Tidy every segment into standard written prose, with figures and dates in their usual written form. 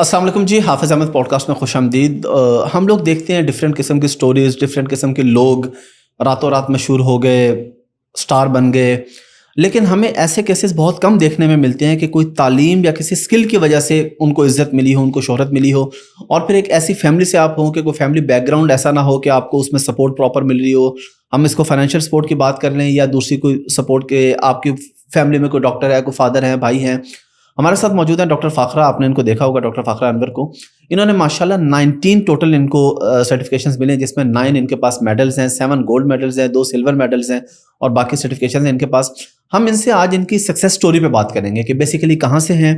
السلام علیکم جی، حافظ احمد پوڈ کاسٹ میں خوش آمدید۔ ہم لوگ دیکھتے ہیں ڈفرینٹ قسم کی سٹوریز، ڈفرینٹ قسم کے لوگ راتوں رات مشہور ہو گئے، سٹار بن گئے، لیکن ہمیں ایسے کیسز بہت کم دیکھنے میں ملتے ہیں کہ کوئی تعلیم یا کسی اسکل کی وجہ سے ان کو عزت ملی ہو، ان کو شہرت ملی ہو، اور پھر ایک ایسی فیملی سے آپ ہوں کہ کوئی فیملی بیک گراؤنڈ ایسا نہ ہو کہ آپ کو اس میں سپورٹ پراپر مل رہی ہو۔ ہم اس کو فائنینشیل سپورٹ کی بات کر لیں یا دوسری کوئی سپورٹ کے، آپ کی فیملی میں کوئی ڈاکٹر ہے، کوئی فادر ہیں، بھائی ہیں۔ ہمارے ساتھ موجود ہیں ڈاکٹر فاخرہ، آپ نے ان کو دیکھا ہوگا، ڈاکٹر فاخرہ انور کو۔ انہوں نے ماشاءاللہ 19 ٹوٹل ان کو سرٹیفکیشنز ملے ہیں، جس میں 9 ان کے پاس میڈلز ہیں، 7 گولڈ میڈلز ہیں، 2 سلور میڈلز ہیں، اور باقی سرٹیفکیشنز ہیں ان کے پاس۔ ہم ان سے آج ان کی سکسیس سٹوری پہ بات کریں گے کہ بیسیکلی کہاں سے ہیں،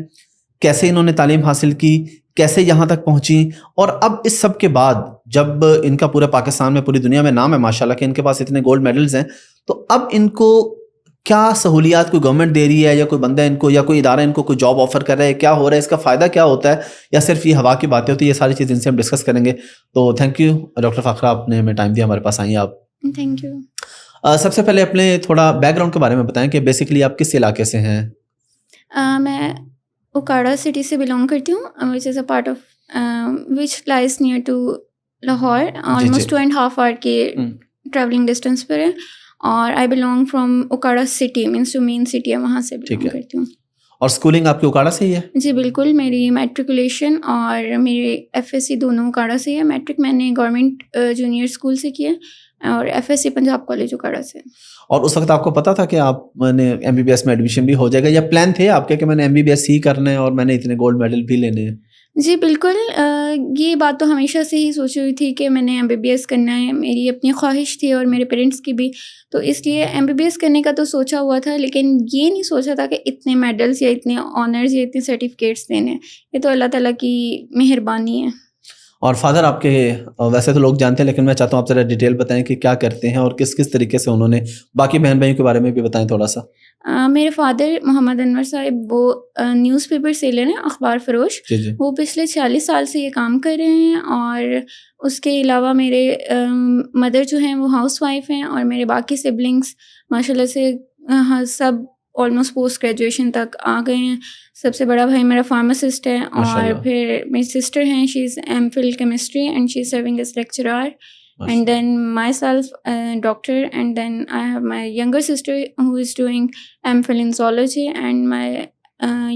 کیسے انہوں نے تعلیم حاصل کی، کیسے یہاں تک پہنچی، اور اب اس سب کے بعد جب ان کا پورے پاکستان میں، پوری دنیا میں نام ہے ماشاءاللہ کہ ان کے پاس اتنے گولڈ میڈلز ہیں، تو اب ان کو کیا سہولیات کوئی گورنمنٹ دے رہی ہے، یا کوئی بندہ ان کو، یا کوئی ادارہ ان کو کوئی جاب آفر کر رہا ہے، کیا ہو رہا ہے، اس کا فائدہ کیا ہوتا ہے، یا صرف یہ ہوا کی باتیں ہوتی ہیں، یہ ساری چیزیں ان سے ہم ڈسکس کریں گے۔ تو تھینک یو ڈاکٹر فاخرہ، آپ نے ہمیں ٹائم دیا، ہمارے پاس آئیں آپ۔ Thank you. سب سے پہلے اپنے تھوڑا بیک گراؤنڈ کے بارے میں بتائیں کہ بیسیکلی آپ کس علاقے سے ہیں؟ میں اوکاڑا سٹی سے بلانگ کرتی ہوں، which is a part of which lies near to Lahore, almost 2.5 hour کے ٹریولنگ ڈسٹینس پر ہے، اور I belong from Okara city, means جو مین سٹی ہے وہاں سے بلانگ کرتی ہوں۔ اور اسکولنگ آپ کی اوکاڑا سے ہی ہے؟ جی بالکل، میری میٹریکولیشن اور میری ایف ایس سی دونوں اوکاڑا سے ہے۔ میٹرک میں نے گورنمنٹ جونیئر اسکول سے کیا، اور F S C Punjab college Okara سے۔ اور اس وقت آپ کو پتا تھا کہ آپ نے ایم بی بی ایس میں ایڈمیشن بھی ہو جائے گا، یا پلان تھے آپ کے کہ میں نے ایم بی بی ایس ہی کرنا ہے اور میں نے اتنے گولڈ میڈل بھی لینے ہیں؟ جی بالکل، یہ بات تو ہمیشہ سے ہی سوچی ہوئی تھی کہ میں نے ایم بی بی ایس کرنا ہے، میری اپنی خواہش تھی اور میرے پیرنٹس کی بھی، تو اس لیے ایم بی بی ایس کرنے کا تو سوچا ہوا تھا، لیکن یہ نہیں سوچا تھا کہ اتنے میڈلس یا اتنے آنرز یا اتنے سرٹیفکیٹس دینے، یہ تو اللہ تعالیٰ کی مہربانی ہے۔ اور فادر آپ کے، ویسے تو لوگ جانتے ہیں لیکن میں چاہتا ہوں آپ ذرا ڈیٹیل بتائیں کہ کیا کرتے ہیں اور کس کس طریقے سے انہوں نے، باقی بہن بھائیوں کے بارے میں بھی بتائیں تھوڑا سا۔ میرے فادر محمد انور صاحب وہ نیوز پیپر سیلر ہیں، اخبار فروش۔ جی وہ پچھلے 46 سال سے یہ کام کر رہے ہیں، اور اس کے علاوہ میرے مدر جو ہیں وہ ہاؤس وائف ہیں، اور میرے باقی سبلنگس ماشاءاللہ سے سب آلموسٹ پوسٹ گریجویشن تک آ گئے ہیں۔ سب سے بڑا بھائی میرا فارماسسٹ ہے، اور پھر میری سسٹر ہیں، she is M Phil chemistry and she is serving as lecturer, and then myself doctor, and then I have my younger sister who is doing MPhil in zoology, and my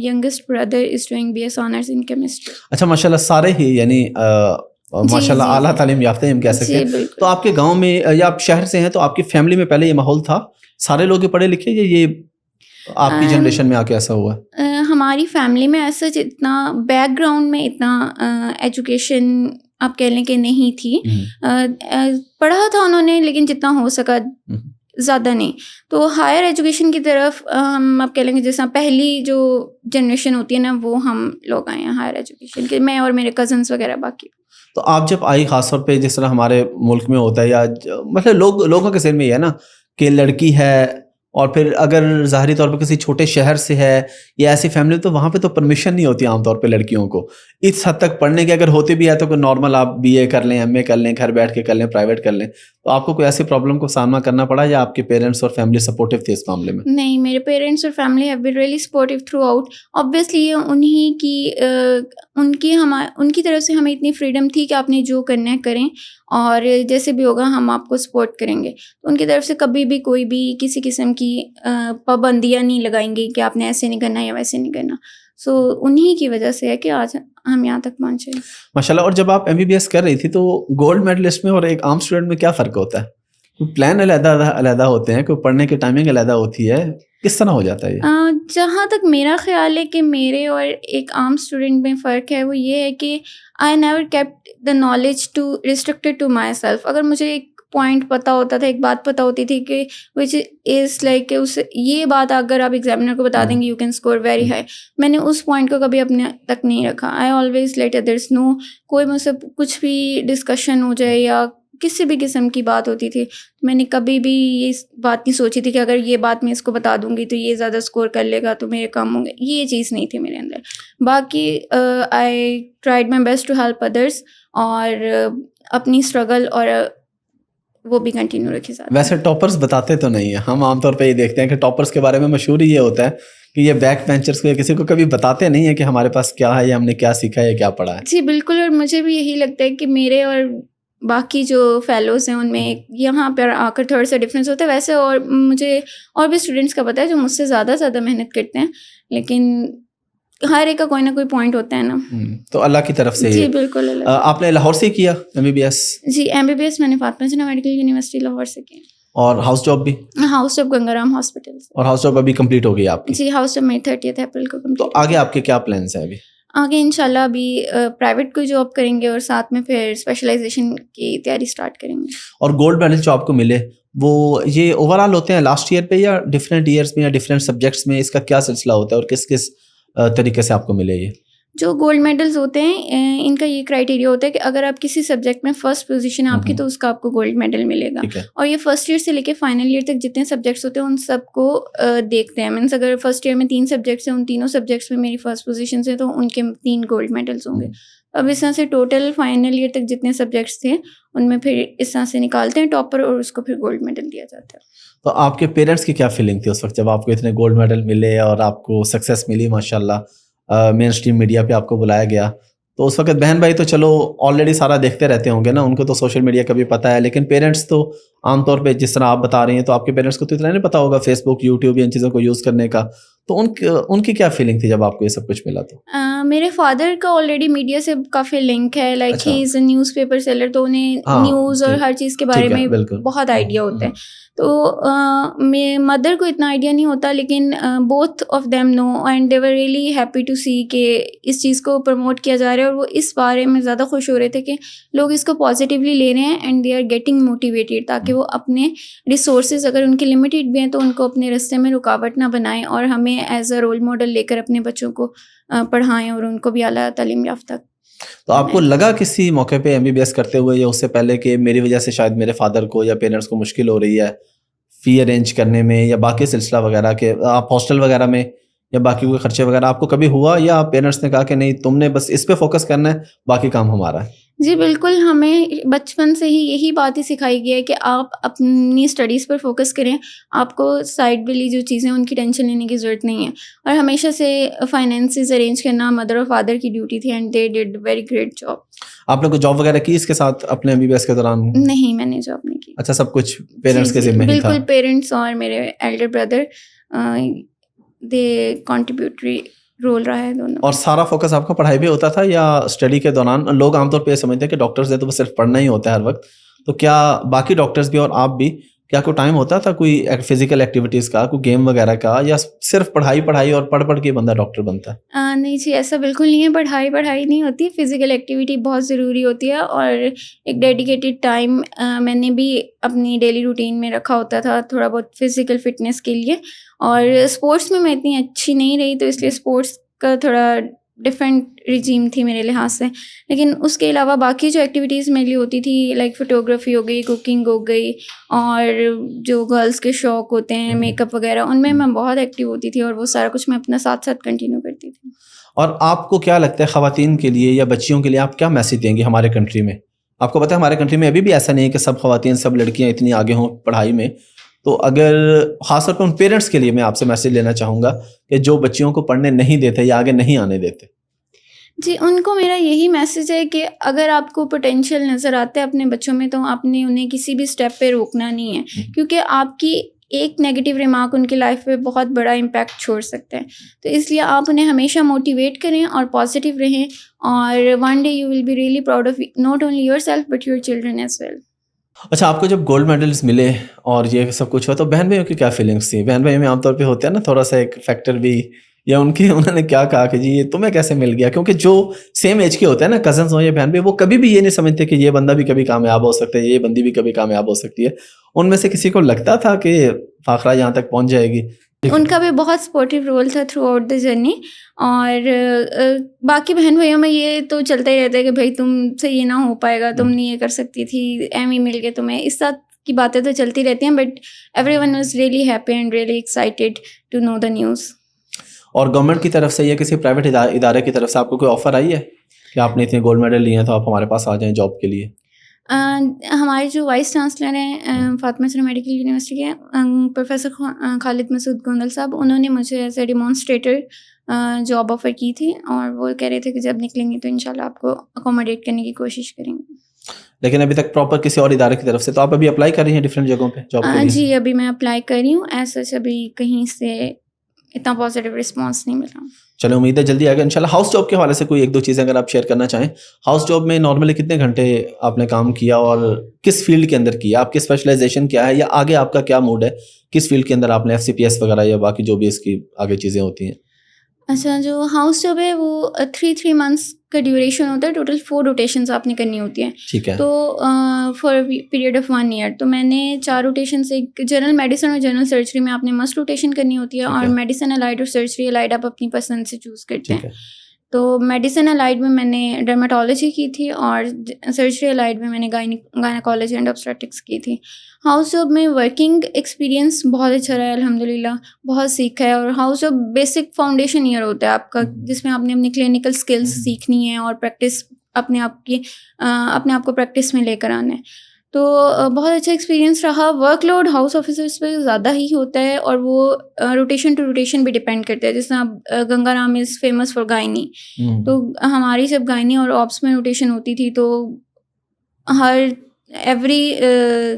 youngest brother is doing BS honors in chemistry. اچھا ماشاءاللہ، سارے ہی یعنی ماشاءاللہ اعلیٰ تعلیم یافتہ ہیں ہم کہہ سکتے ہیں۔ تو آپ کے گاؤں میں یا آپ شہر سے ہیں تو آپ کی فیملی میں پہلے یہ ماحول تھا، سارے لوگ پڑھے لکھے، یا یہ آپ کی جنریشن میں آ کے ایسا ہوا ہے؟ ہماری فیملی میں ایسا اتنا بیک گراؤنڈ میں اتنا ایجوکیشن آپ کہہ لیں کہ نہیں تھی، پڑھا تھا انہوں نے لیکن جتنا ہو سکا زیادہ نہیں۔ تو ہائر ایجوکیشن کی طرف ہم آپ کہہ لیں گے جیسا پہلی جو جنریشن ہوتی ہے نا، وہ ہم لوگ آئے ہیں ہائر ایجوکیشن کے، میں اور میرے کزنس وغیرہ باقی۔ تو آپ جب آئی، خاص طور پہ جس طرح ہمارے ملک میں ہوتا ہے، یا مطلب لوگوں کے ذہن میں یہ ہے نا کہ لڑکی ہے، اور پھر اگر ظاہری طور پہ کسی چھوٹے شہر سے ہے یا ایسی فیملی، تو وہاں پہ تو پرمیشن نہیں ہوتی عام طور پہ لڑکیوں کو اس حد تک پڑھنے کی، اگر ہوتی بھی ہے تو کوئی نارمل آپ بی اے کر لیں، ایم اے کر لیں، گھر بیٹھ کے کر لیں، پرائیویٹ کر لیں۔ تو آپ کو کوئی ایسی پرابلم کو سامنا کرنا پڑا، یا آپ کے پیرنٹس اور فیملی سپورٹیو تھے اس معاملے میں؟ نہیں، میرے پیرنٹس اور family have been really supportive through out. Obviously یہ ان کی طرف سے ہمیں اتنی فریڈم تھی کہ آپ نے جو کرنا ہے کریں، اور جیسے بھی ہوگا ہم آپ کو سپورٹ کریں گے۔ ان کی طرف سے کبھی بھی کوئی بھی کسی قسم کی پابندیاں نہیں لگائیں گی کہ آپ نے ایسے نہیں کرنا یا ویسے نہیں کرنا۔ سو انہی کی وجہ سے ہے کہ آج ہم یہاں تک پہنچے ماشاءاللہ۔ اور جب آپ ایم بی بی ایس کر رہی تھی تو گولڈ میڈلسٹ میں اور ایک عام اسٹوڈنٹ میں کیا فرق ہوتا ہے؟ پلان علیحدہ ہوتے ہیں، کوئی پڑھنے کی ٹائمنگ علیحدہ ہوتی ہے، کس طرح ہو جاتا ہے یہ؟ جہاں تک میرا خیال ہے کہ میرے اور ایک عام اسٹوڈنٹ میں فرق ہے، وہ یہ ہے کہ I never kept the knowledge to restricted to myself. اگر مجھے ایک پوائنٹ پتہ ہوتا تھا، ایک بات پتہ ہوتی تھی کہ وچ از لائک کہ اس یہ بات اگر آپ ایگزامنر کو بتا دیں گے you can score very high, میں نے اس پوائنٹ کو کبھی اپنے تک نہیں رکھا۔ آئی آلویز لیٹ ادرس نو، کوئی مجھ سے کچھ بھی ڈسکشن ہو جائے یا کسی بھی قسم کی بات ہوتی تھی، میں نے کبھی بھی یہ بات نہیں سوچی تھی کہ اگر یہ بات میں اس کو بتا دوں گی تو یہ زیادہ اسکور کر لے گا تو میرے کام ہوں گے، یہ چیز نہیں تھی میرے اندر۔ باقی I tried my best to help others, اور اپنی اسٹرگل اور وہ بھی کنٹینیو رکھے ساتھ. ویسے ٹاپرز بتاتے تو نہیں ہیں, ہم عام طور پہ یہ دیکھتے ہیں کہ ٹاپرز کے بارے میں مشہور ہی یہ ہوتا ہے کہ یہ بیک بینچرز کو یا کسی کو کبھی بتاتے نہیں ہیں کہ ہمارے پاس کیا ہے یا ہم نے کیا سیکھا ہے یا کیا پڑھا ہے. جی بالکل, اور مجھے بھی یہی لگتا ہے کہ میرے اور باقی جو فیلوز ہیں ان میں یہاں پر آ کر تھوڑا سا ڈفرینس ہوتا ہے. ویسے اور مجھے اور بھی اسٹوڈنٹس کا پتہ ہے جو مجھ سے زیادہ محنت کرتے ہیں, لیکن ہر ایک کا کوئی نہ کوئی پوائنٹ ہوتا ہے نا. تو اللہ کی طرف سے. جی بالکل. آپ نے لاہور سے کیا MBBS؟ جی MBBS میں نے فاطمہ جناح میڈیکل یونیورسٹی لاہور سے کیا. اور ہاؤس جاب بھی؟ ہاؤس جاب گنگارام ہاسپٹل سے. اور ہاؤس جاب ابھی کمپلیٹ ہو گئی آپ کی؟ جی ہاؤس جاب میری 30 اپریل کو کمپلیٹ. تو آگے آپ کے کیا پلانس ہیں ابھی؟ آگے انشاءاللہ ابھی پرائیویٹ کوئی جاب کریں گے اور ساتھ میں پھر اسپیشلائزیشن کی تیاری اسٹارٹ کریں گے. اور گولڈ میڈل جو آپ کو ملے وہ یہ اوور آل ہوتے ہیں لاسٹ ایئر پہ یا ڈفرینٹ ایئرس میں یا ڈفرینٹ سبجیکٹس میں, اس کا کیا سلسلہ ہوتا ہے اور کس کس طریقے سے آپ کو ملے یہ؟ جو گولڈ میڈلز ہوتے ہیں ان کا یہ کرائٹیریا ہوتا ہے کہ اگر آپ کسی سبجیکٹ میں فرسٹ پوزیشن آپ کی تو اس کا آپ کو گولڈ میڈل ملے گا. اور یہ فرسٹ ایئر سے لے کے فائنل ایئر تک جتنے سبجیکٹس ہوتے ہیں ان سب کو دیکھتے ہیں. مینس اگر فرسٹ ایئر میں 3 سبجیکٹس ہیں, ان تینوں سبجیکٹس میں میری فرسٹ پوزیشن سے تو ان کے 3 گولڈ میڈلز ہوں گے. اب اس طرح سے ٹوٹل فائنل ایئر تک جتنے سبجیکٹس تھے ان میں پھر اس طرح سے نکالتے ہیں ٹاپر اور اس کو پھر گولڈ میڈل دیا جاتا ہے. تو آپ کے پیرنٹس کی کیا فیلنگ تھی اس وقت جب آپ کو اتنے گولڈ میڈل ملے اور آپ کو سکسیس ملی ماشاء اللہ, مین اسٹریم میڈیا پہ آپ کو بلایا گیا؟ تو اس وقت بہن بھائی تو چلو آلریڈی سارا دیکھتے رہتے ہوں گے نا, ان کو تو سوشل میڈیا کا بھی پتہ ہے, لیکن پیرنٹس تو عام طور پہ جس طرح آپ بتا رہی ہیں تو آپ کے پیرنٹس کو تو اتنا نہیں پتا ہوگا فیس بک یوٹیوب یا ان چیزوں کو یوز کرنے کا. تو ان کی کیا فیلنگ تھی جب آپ کو یہ سب کچھ ملا؟ تو میرے فادر کا آلریڈی میڈیا سے کافی لنک ہے, like he is a news paper seller, تو انہیں نیوز اور ہر چیز کے بارے میں بہت آئیڈیا ہوتا ہے. تو مدر کو اتنا آئیڈیا نہیں ہوتا, لیکن both of them know and they were really happy to see کہ اس چیز کو پروموٹ کیا جا رہا ہے, اور وہ اس بارے میں زیادہ خوش ہو رہے تھے کہ لوگ اس کو پازیٹیولی لے رہے ہیں and they are getting motivated, تاکہ وہ اپنے ریسورسز اگر ان کے لمیٹیڈ بھی ہیں تو ان کو اپنے راستے میں رکاوٹ نہ بنائیں, اور ہمیں ایز اے رول ماڈل لے کر اپنے بچوں کو پڑھائیں اور ان کو بھی اعلیٰ تعلیم یافتہ. تو آپ کو لگا کسی موقع پہ MBBS کرتے ہوئے یا اس سے پہلے کہ میری وجہ سے شاید میرے فادر کو یا پیرنٹس کو مشکل ہو رہی ہے فی ارینج کرنے میں یا باقی سلسلہ وغیرہ, کہ آپ ہاسٹل وغیرہ میں یا باقی کوئی خرچے وغیرہ آپ کو کبھی ہوا, یا پیرنٹس نے کہا کہ نہیں تم نے بس اس پہ فوکس کرنا ہے باقی کام ہمارا ہے؟ جی بالکل, ہمیں بچپن سے ہی یہی بات ہی سکھائی گئی ہے کہ آپ اپنی اسٹڈیز پر فوکس کریں, آپ کو سائڈ والی جو چیزیں ان کی ٹینشن لینے کی ضرورت نہیں ہے. اور ہمیشہ سے فائنینسز ارینج کرنا مدر اور فادر کی ڈیوٹی تھی and they did very great job. آپ نے کوئی جاب وغیرہ کی اس کے ساتھ اپنے MBBS کے دوران؟ نہیں, میں نے جاب نہیں کی. اچھا, سب کچھ پیرنٹس کے ذمہ ہی تھا؟ بالکل, پیرنٹس اور میرے ایلڈر بردر دے کنٹریبیوٹری رول رہا ہے دونوں. اور سارا فوکس آپ کا پڑھائی بھی ہوتا تھا یا اسٹڈی کے دوران؟ لوگ عام طور پہ یہ سمجھتے ہیں کہ ڈاکٹرز ہے تو بس صرف پڑھنا ہی ہوتا ہے ہر وقت, تو کیا باقی ڈاکٹرز بھی اور آپ بھی, کیا کوئی ٹائم ہوتا تھا کوئی فزیکل ایکٹیویٹیز کا, کوئی گیم وغیرہ کا, یا صرف پڑھائی اور پڑھ کے بندہ ڈاکٹر بنتا ہے؟ نہیں جی, ایسا بالکل نہیں ہے. پڑھائی نہیں ہوتی, فزیکل ایکٹیویٹی بہت ضروری ہوتی ہے, اور ایک ڈیڈیکیٹڈ ٹائم میں نے بھی اپنی ڈیلی روٹین میں رکھا ہوتا تھا تھوڑا بہت فزیکل فٹنس کے لیے. اور اسپورٹس میں اتنی اچھی نہیں رہی, تو اس لیے اسپورٹس کا تھوڑا ڈفرینٹ رجیم تھی میرے لحاظ سے. لیکن اس کے علاوہ باقی جو ایکٹیویٹیز میرے لیے ہوتی تھی لائک فوٹوگرافی ہو گئی, کوکنگ ہو گئی, اور جو گرلس کے شوق ہوتے ہیں میک اپ وغیرہ, ان میں بہت ایکٹیو ہوتی تھی, اور وہ سارا کچھ میں اپنا ساتھ کنٹینیو کرتی تھی. اور آپ کو کیا لگتا ہے خواتین کے لیے یا بچیوں کے لیے آپ کیا میسج دیں گے ہمارے کنٹری میں؟ آپ کو پتہ ہے ہمارے کنٹری میں ابھی بھی ایسا نہیں ہے کہ سب خواتین سب لڑکیاں اتنی آگے ہوں پڑھائی میں. تو اگر خاص طور پہ ان پیرنٹس کے لیے میں آپ سے میسج لینا چاہوں گا کہ جو بچیوں کو پڑھنے نہیں دیتے یا آگے نہیں آنے دیتے. جی, ان کو میرا یہی میسج ہے کہ اگر آپ کو پوٹینشیل نظر آتا ہے اپنے بچوں میں تو آپ نے انہیں کسی بھی اسٹیپ پہ روکنا نہیں ہے, کیونکہ آپ کی ایک نیگیٹو ریمارک ان کی لائف پہ بہت بڑا امپیکٹ چھوڑ سکتے ہیں. تو اس لیے آپ انہیں ہمیشہ موٹیویٹ کریں اور پازیٹیو رہیں, اور one day you will be really proud of not only yourself but your children as well. اچھا, آپ کو جب گولڈ میڈلز ملے اور یہ سب کچھ ہوا تو بہن بھائیوں کی کیا فیلنگس تھی؟ بہن بھائی میں عام طور پہ ہوتے ہیں نا تھوڑا سا ایک فیکٹر بھی, یا انہوں نے کیا کہا کہ جی یہ تمہیں کیسے مل گیا؟ کیونکہ جو سیم ایج کے ہوتے ہیں نا کزنس ہوں یا بہن بھائی, وہ کبھی بھی یہ نہیں سمجھتے کہ یہ بندہ بھی کبھی کامیاب ہو سکتا ہے, یہ بندی بھی کبھی کامیاب ہو سکتی ہے. ان میں سے کسی کو لگتا تھا کہ فاخرہ یہاں تک پہنچ جائے گی؟ ان کا بھی بہت سپورٹیو رول تھا تھرو آؤٹ دا جرنی. اور باقی بہن بھائیوں میں یہ تو چلتا ہی رہتا ہے کہ بھائی تم سے یہ نہ ہو پائے گا, تم نہیں یہ کر سکتی تھی, ایم ہی مل گئے تمہیں, اس طرح کی باتیں تو چلتی رہتی ہیں. But everyone was really happy and really excited to know the news. اور گورنمنٹ کی طرف سے یا کسی پرائیویٹ ادارے کی طرف سے آپ کو کوئی آفر آئی ہے کہ آپ نے اتنے گولڈ میڈل لیے ہیں تو آپ ہمارے پاس آ جائیں جاب کے لیے؟ ہمارے جو وائس چانسلر ہیں فاطمہ سرا میڈیکل یونیورسٹی کے پروفیسر خالد مسعود گوندل صاحب، انہوں نے مجھے ایز اے ڈیمانسٹریٹر جاب آفر کی تھی، اور وہ کہہ رہے تھے کہ جب نکلیں گے تو انشاءاللہ آپ کو اکوموڈیٹ کرنے کی کوشش کریں گے. لیکن ابھی تک پراپر کسی اور ادارے کی طرف سے تو آپ ابھی اپلائی کر رہی ہیں ڈفرینٹ جگہوں پہ جاب کے لیے؟ جی ابھی میں اپلائی کر رہی ہوں، ایسا ابھی کہیں سے اتنا پازیٹیو رسپانس نہیں ملا. چلے امید ہے جلدی آئے گا انشاءاللہ. ہاؤس جاب کے حوالے سے کوئی ایک دو چیزیں اگر آپ شیئر کرنا چاہیں. ہاؤس جاب میں نارملی کتنے گھنٹے آپ نے کام کیا اور کس فیلڈ کے اندر کیا؟ آپ کی اسپیشلائزیشن کیا ہے یا آگے آپ کا کیا موڈ ہے؟ کس فیلڈ کے اندر آپ نے FCPS وغیرہ یا باقی جو بھی اس کی آگے چیزیں ہوتی ہیں؟ اچھا، جو ہاؤس جاب ہے وہ 3 منتھس کا ڈیوریشن ہوتا ہے. ٹوٹل 4 روٹیشنز آپ نے کرنی ہوتی ہیں. ٹھیک ہے. تو فار پیریڈ آف 1 ایئر تو میں نے 4 روٹیشنس، ایک جنرل میڈیسن اور جنرل سرجری میں آپ نے مسٹ روٹیشن کرنی ہوتی ہے، اور میڈیسن الائڈ اور سرجری الائڈ آپ اپنی پسند سے چوز کرتے ہیں. تو میڈیسن الائڈ میں نے ڈرمیٹالوجی کی تھی، اور سرجری الائڈ میں نے گائنیکالوجی اینڈ obstetrics کی تھی. ہاؤس جاب میں ورکنگ ایکسپیرینس بہت اچھا رہا ہے الحمدللہ، بہت سیکھا ہے. اور house job basic foundation year ہوتا ہے آپ کا، جس میں آپ نے اپنی کلینکل اسکلس سیکھنی ہے اور پریکٹس اپنے آپ کو پریکٹس میں لے کر آنا ہے. تو بہت اچھا ایکسپیرینس رہا. ورک لوڈ ہاؤس آفیسرس پہ زیادہ ہی ہوتا ہے، اور وہ روٹیشن ٹو روٹیشن بھی ڈپینڈ کرتا ہے. جیسے اب گنگا رام از فیمس فار گائنی، تو ہماری جب گائنی اور آپس میں روٹیشن ہوتی تھی تو ایوری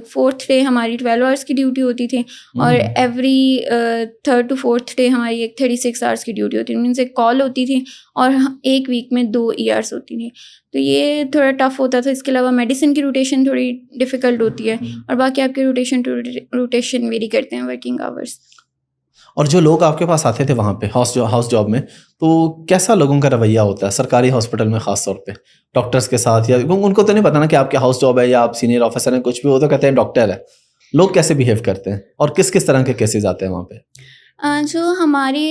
4th ڈے ہماری 12 آورس کی ڈیوٹی ہوتی تھی، اور every 3rd to 4th day ہماری ایک 36 آورس کی ڈیوٹی ہوتی تھی. مینس ایک کال ہوتی تھی اور ایک ویک میں 2 ERs ہوتی تھی. تو یہ تھوڑا ٹف ہوتا تھا. اس کے علاوہ میڈیسن کی روٹیشن تھوڑی ڈیفیکلٹ ہوتی ہے، اور باقی آپ کے روٹیشن ٹو روٹیشن ویری کرتے ہیں ورکنگ آورس. اور جو لوگ آپ کے پاس آتے تھے وہاں پہ ہاؤس جاب میں، تو کیسا لوگوں کا رویہ ہوتا ہے سرکاری ہاسپٹل میں خاص طور پہ ڈاکٹرس کے ساتھ؟ یا ان کو تو نہیں پتا نا کہ آپ کے ہاؤس جاب ہے یا آپ سینئر آفیسر ہیں، کچھ بھی وہ تو کہتے ہیں ڈاکٹر ہے. لوگ کیسے بیہیو کرتے ہیں اور کس کس طرح کے کیسز آتے ہیں وہاں پہ؟ جو ہمارے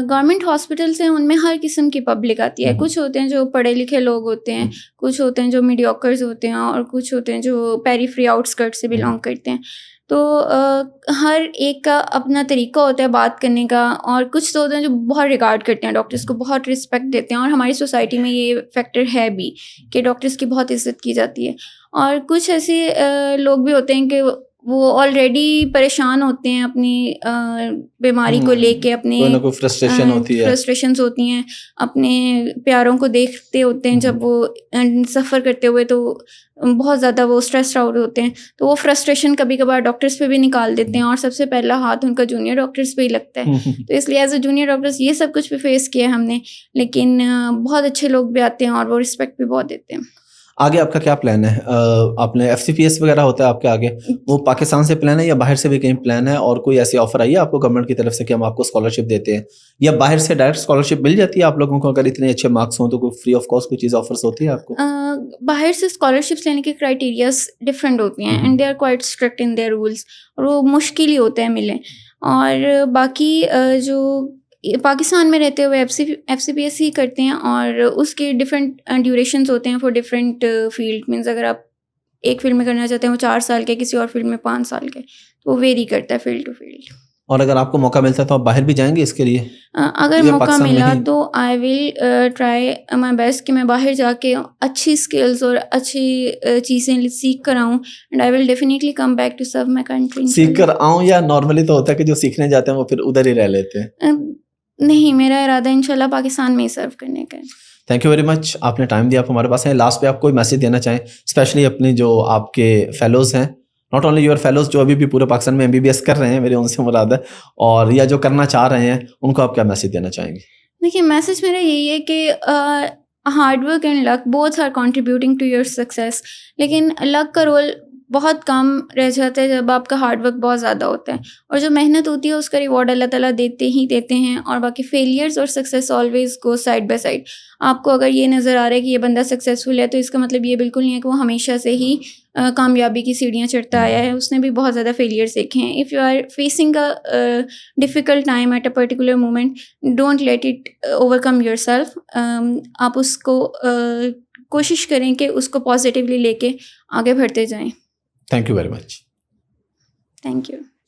گورنمنٹ ہاسپٹلس ہیں ان میں ہر قسم کی پبلک آتی ہے. کچھ ہوتے ہیں جو پڑھے لکھے لوگ ہوتے ہیں، کچھ ہوتے ہیں جو میڈیوکرز ہوتے ہیں، اور کچھ ہوتے ہیں جو پیریفری آؤٹسکرٹ سے بلانگ کرتے ہیں. تو ہر ایک کا اپنا طریقہ ہوتا ہے بات کرنے کا. اور کچھ تو ہوتے ہیں جو بہت ریگارڈ کرتے ہیں ڈاکٹرس کو، بہت رسپیکٹ دیتے ہیں، اور ہماری سوسائٹی میں یہ فیکٹر ہے بھی کہ ڈاکٹرس کی بہت عزت کی جاتی ہے. اور کچھ ایسے لوگ بھی ہوتے ہیں کہ وہ آلریڈی پریشان ہوتے ہیں اپنی بیماری کو لے کے، اپنے فرسٹریشنز ہوتی ہیں، اپنے پیاروں کو دیکھتے ہوتے ہیں جب وہ سفر کرتے ہوئے، تو بہت زیادہ وہ اسٹریسڈ آؤٹ ہوتے ہیں. تو وہ فرسٹریشن کبھی کبھار ڈاکٹرس پہ بھی نکال دیتے ہیں، اور سب سے پہلا ہاتھ ان کا جونیئر ڈاکٹرس پہ ہی لگتا ہے. تو اس لیے ایز اے جونیئر ڈاکٹرس یہ سب کچھ بھی فیس کیا ہے ہم نے. لیکن بہت اچھے لوگ بھی آتے ہیں اور وہ رسپیکٹ بھی بہت دیتے ہیں. آگے آپ کا کیا پلان ہے؟ آپ نے FCPS وغیرہ ہوتا ہے آپ کے آگے، وہ پاکستان سے پلان ہے یا باہر سے بھی کہیں پلان ہے؟ اور کوئی ایسی آفر آئی ہے آپ کو گورنمنٹ کی طرف سے کہ ہم آپ کو اسکالرشپ دیتے ہیں، یا باہر سے ڈائریکٹ اسکالرشپ مل جاتی ہے آپ لوگوں کو؟ اگر اتنے اچھے مارکس ہوں تو کوئی فری آف کاسٹ کوئی چیز آفرس ہوتی ہے آپ کو؟ باہر سے اسکالرشپس لینے کے کرائٹیریاز ڈفرینٹ ہوتی ہیں، and they are quite strict in their rules, اور وہ مشکل ہی ہوتا ہے ملیں. اور باقی جو پاکستان میں رہتے ہوئے FCPS ہی کرتے ہیں، اور اس کے ڈفرینٹ ڈیوریشنز ہوتے ہیں فار ڈفرینٹ فیلڈ. مینس اگر آپ ایک فیلڈ میں کرنا چاہتے ہیں وہ 4 سال کے، کسی اور فیلڈ میں 5 سال کے، تو وہ ویری کرتا ہے فیلڈ ٹو فیلڈ. اور اگر آپ کو موقع ملتا ہے تو آپ باہر بھی جائیں گے اس کے لیے؟ اگر موقع ملا تو آئی ول ٹرائی مائی بیسٹ کہ میں باہر جا کے اچھی اسکلز اور اچھی چیزیں سیکھ کر آؤں، and I will definitely come back to serve my country. سیکھ کر آؤں، یا نارملی تو ہوتا ہے کہ جو سیکھنے جاتے ہیں وہ پھر ادھر ہی رہ لیتے ہیں؟ نہیں، میرا ارادہ انشاءاللہ پاکستان میں ہی سرو کرنے کا ہے. تھینک یو ویری مچ، آپ نے ٹائم دیا، آپ ہمارے پاس ہیں. لاسٹ پہ آپ کوئی میسج دینا چاہیں اسپیشلی اپنے جو آپ کے فیلوز ہیں، ناٹ اونلی یور فیلوز، جو ابھی بھی پورے پاکستان میں MBBS کر رہے ہیں، میرے ان سے مراد ہے، اور یا جو کرنا چاہ رہے ہیں، ان کو آپ کیا میسج دینا چاہیں گے؟ دیکھیے، میسج میرا یہی ہے کہ hard work and luck both are contributing to your success. لیکن لک کا رول بہت کم رہ جاتا ہے جب آپ کا ہارڈ ورک بہت زیادہ ہوتا ہے، اور جو محنت ہوتی ہے اس کا ریوارڈ اللہ تعالیٰ دیتے ہی دیتے ہیں. اور باقی فیلیئرز اور success always go side by side. آپ کو اگر یہ نظر آ رہا ہے کہ یہ بندا سکسیزفل ہے تو اس کا مطلب یہ بالکل نہیں ہے کہ وہ ہمیشہ سے ہی کامیابی کی سیڑھیاں چڑھتا آیا ہے. اس نے بھی بہت زیادہ فیلیئرس دیکھے ہیں. If you are facing a difficult time at a particular moment, don't let it overcome yourself. آپ اس کو کوشش کریں کہ اس کو پازیٹیولی لے کے آگے بڑھتے جائیں. Thank you very much. Thank you.